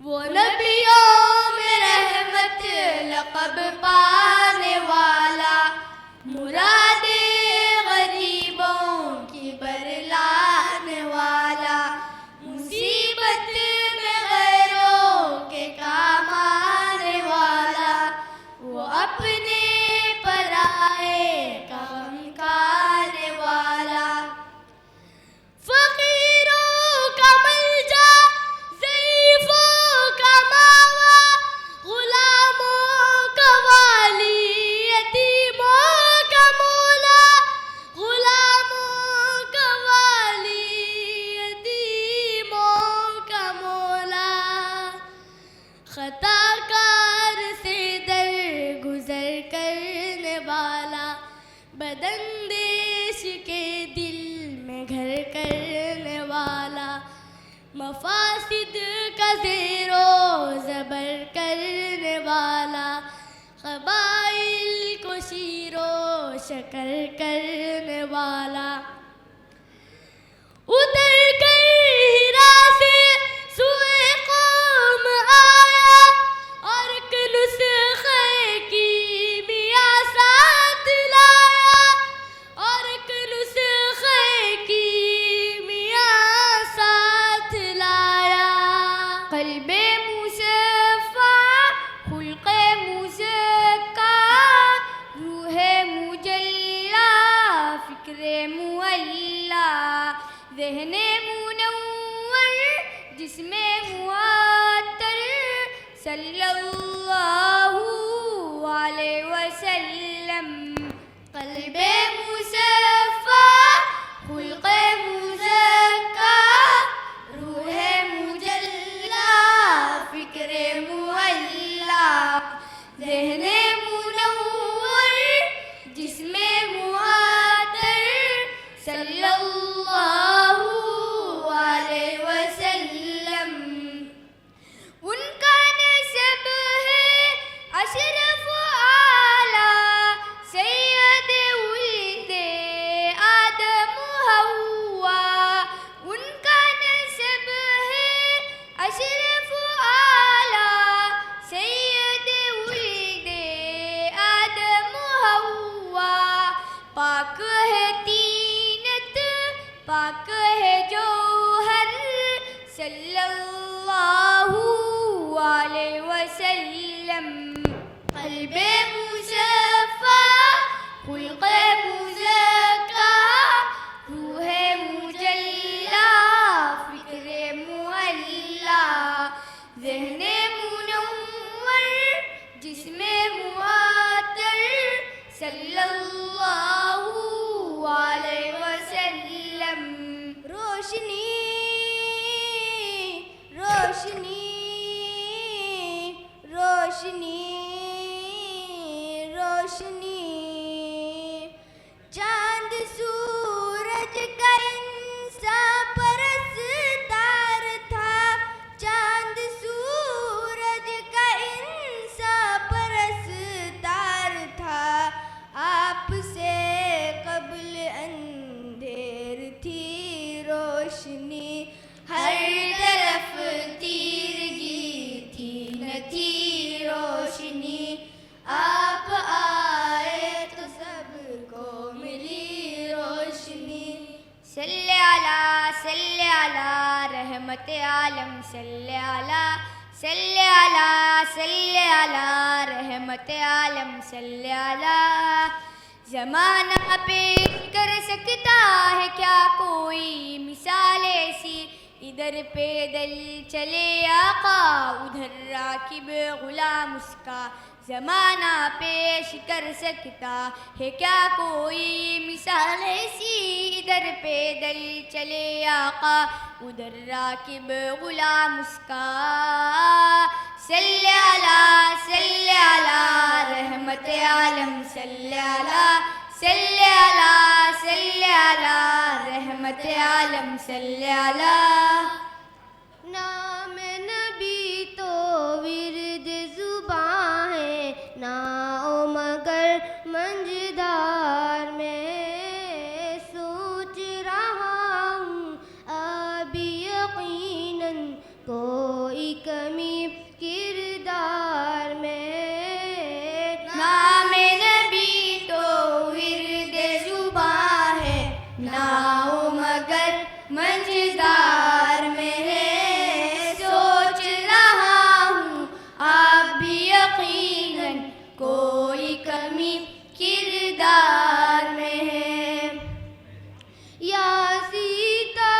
वो नबियों में रहमत लक़ब पाने वाला, मुरादे गरीबों की बरलाने वाला, मुसीबत में गैरों के काम आने वाला, वो अपने पराए का गम खाने वाला। फकीरों का मलजा, ज़ईफ़ों का मावा, गुलामों का वाली, यतीमों का मौला, गुलामों का वाली, यतीमों का मौला। खताकार से दर गुजर करने वाला, बदंदेश के दिल में घर करने वाला, मफासिद का ज़ेरो ज़बर करने वाला, क़बाइल को शीरो शकर करने वाला। उतर कर हिरा से सुए कौम आया, और एक नुस्खे की मिया साथ लाया, और एक नुस्खे की मिया साथ लाया। क़ल्बे मुशफ़्फ़ा, खुल्क़े मुज़क्का, रूहे मुजल्ला, फ़िक्रे मुअल्ला, ज़हने मुनव्वर, जिस्मे मुअत्तर, सल्लल्लाहु अलैहि वसल्लम। क़ल्बे मुशफ़्फ़ा, खुल्क़े मुज़क्का, रूहे मुजल्ला, फ़िक्रे मुअल्ला, ज़हने मुनव्वर, जिस्मे मुअत्तर, सल्लल्लाहु अलैहि वसल्लम। उनका नसब है अशरफ आला, सैयद उल्दे आदम हव्वा। उनका नसब है अशरफ आला, सैयद उल्दे आदम हव्वा। पाक है तीनत, पाक है जौहर, सल्लल्लाहु अलैहि वसल्लम। क़ल्बे मुशफ़्फ़ा, खुल्क़े मुज़क्का, रूहे मुजल्ला, फ़िक्रे मुअल्ला, ज़हने मुनव्वर, जिस्मे मुअत्तर, सल्लल्लाहु अलैहि वसल्लम। रोशनी रोशनी रोशनी रोशनी, चांद सूरज का इंसान परस्तार था, चांद सूरज का इंसान परस्तार था। आपसे कबल अंधेर थी रोशनी, हर तरफ तीरगी थी न थी रोशनी। आप आए तो सबको मिली रोशनी। सल्ले अला रहमत आलम, सल्ले अला रहमत आलम, सल्ले अला। ज़माना पेश कर सकता है क्या कोई मिसाल ऐसी, इधर पैदल चले आका, उधर राकिब गुलाम उसका, ज़माना पेश कर सकता है क्या कोई मिसाल ऐसी। इधर पैदल चले आका उधर राकिब गुलाम उसका। सल्ले अला रहमत आलम सल्ले अला रहमत आलम सल्ले अला। नाम नबी तो विर्द जुबां है ना ओ मगर मंजदार में सोच रहा हूँ अभी यकीनन कोई कमी किरदार में। नाम नबी तो विर्द जुबां है ना ओ मगर मंजदार में है। सोच रहा हूँ आप भी यकीनन कोई कमी किरदार में है। या सीता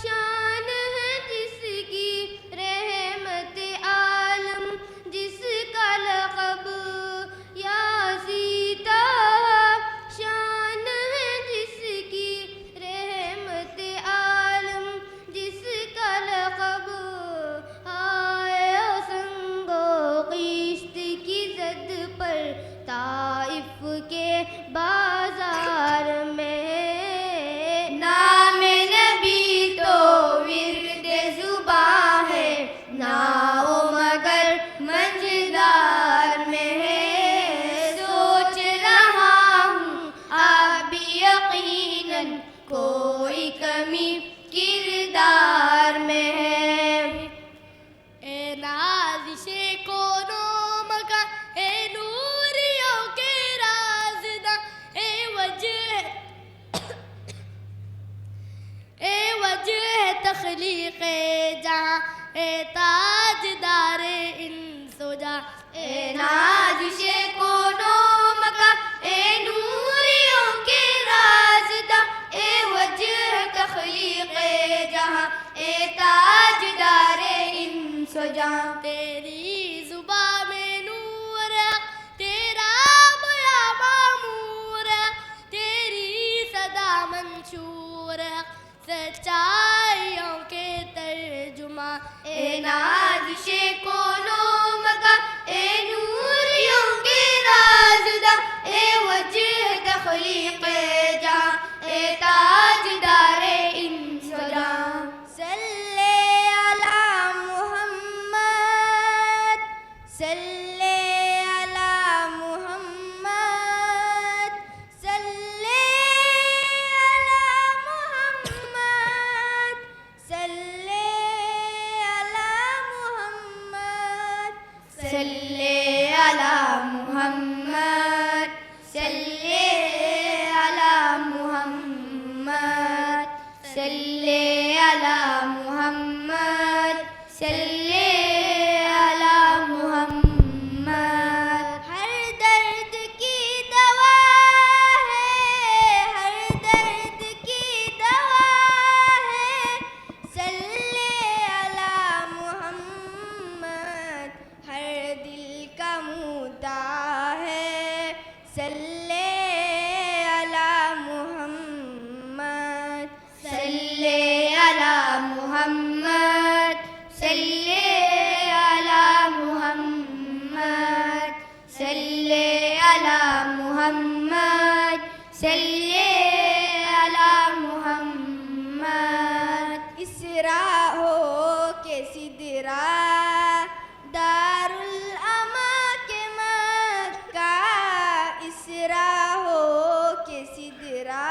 शान है जिसकी रहमत आलम जिसका लक़ब। या सीता शान है जिसकी रहमत आलम जिसका लक़ब। आए संगो क़िश्त की ज़द पर ताइफ के बाजार में। नाम नबी तो विर्द जुबां है ना ओ मगर मंजदार में है। सोच रहा हूँ आप भी यकीनन कोई कमी किरदार में है। ए नाज़िशे कोनो मका ए नूरियों के राज़दा ए वजह तख़लीक़ जहाँ ए ताजदार इंसो जहाँ। ए नाज़िशे कोनो मका ए नूरियों के राज़दा ए वजह तख़लीक़ जहाँ ए ताजदार इंसो जहाँ। तेरी ज़ुबां में नूर है तेरा बया मामूर है तेरी सदा मंशूर है सच्चाइयों के तर्जुमा। ए नाज़िशे कोनो मका ए नूरियों के राज़दा ए वजह तख़लीक़ जहाँ ए ताजदार इंसो जहाँ। सल्ले अला मुहम्मद सल्ले अला मुहम्मद सल्ले अला मुहम्मद सल्ले अला मुहम्मद सल्ले अला मुहम्मद सल्ले अला मुहम्मद सल्ले अला मुहम्मद सल्ले अला मुहम्मद। हर दर्द की दवा है हर दर्द की दवा है सल्ले अला मुहम्मद। हर दिल का मुद्दा है सल्ले अला मुहम्मद। सल्ले अला मुहम्मद सल्ले अला मुहम्मद सल्ले अला मुहम्मद सल्ले अला मुहम्मद। इसरा हो के सिदरा दारुल अमा के मक्का। इसरा हो के सिदरा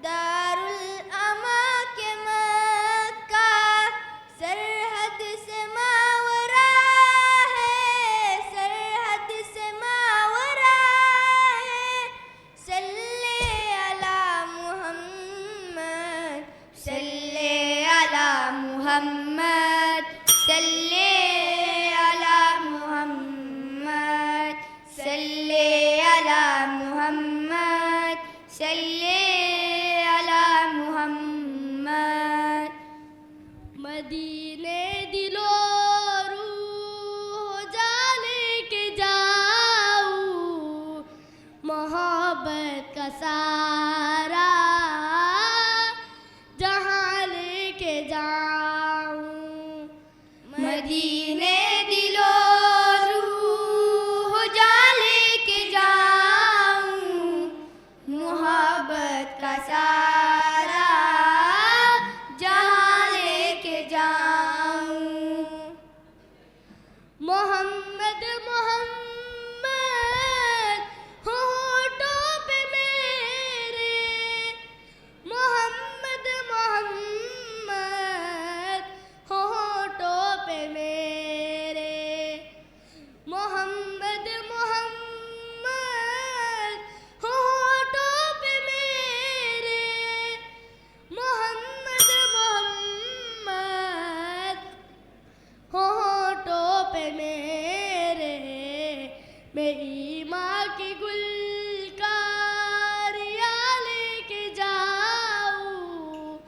दारुल अमा के मक्का। सरहद से मावरा है सरहद से मावरा है सल्ले का सारा जहाँ लेके जाऊं। मदीने दिलो रूह जा लेके जाऊं, मोहब्बत का सारा जहाँ लेके जाऊं। मोहम्मद मोहम्मद होठों पे मेरे, मोहम्मद मोहम्मद होठों पे मेरे, मोहम्मद मोहम्मद होठों पे मेरे, मोहम्मद मोहम्मद होठों पे मेरे। मैं ईमान की गुलकारियाँ लेके जाऊं,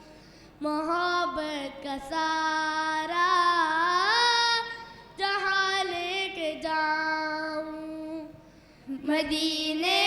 मोहब्बत का सारा जहाँ लेके जाऊं। मदीने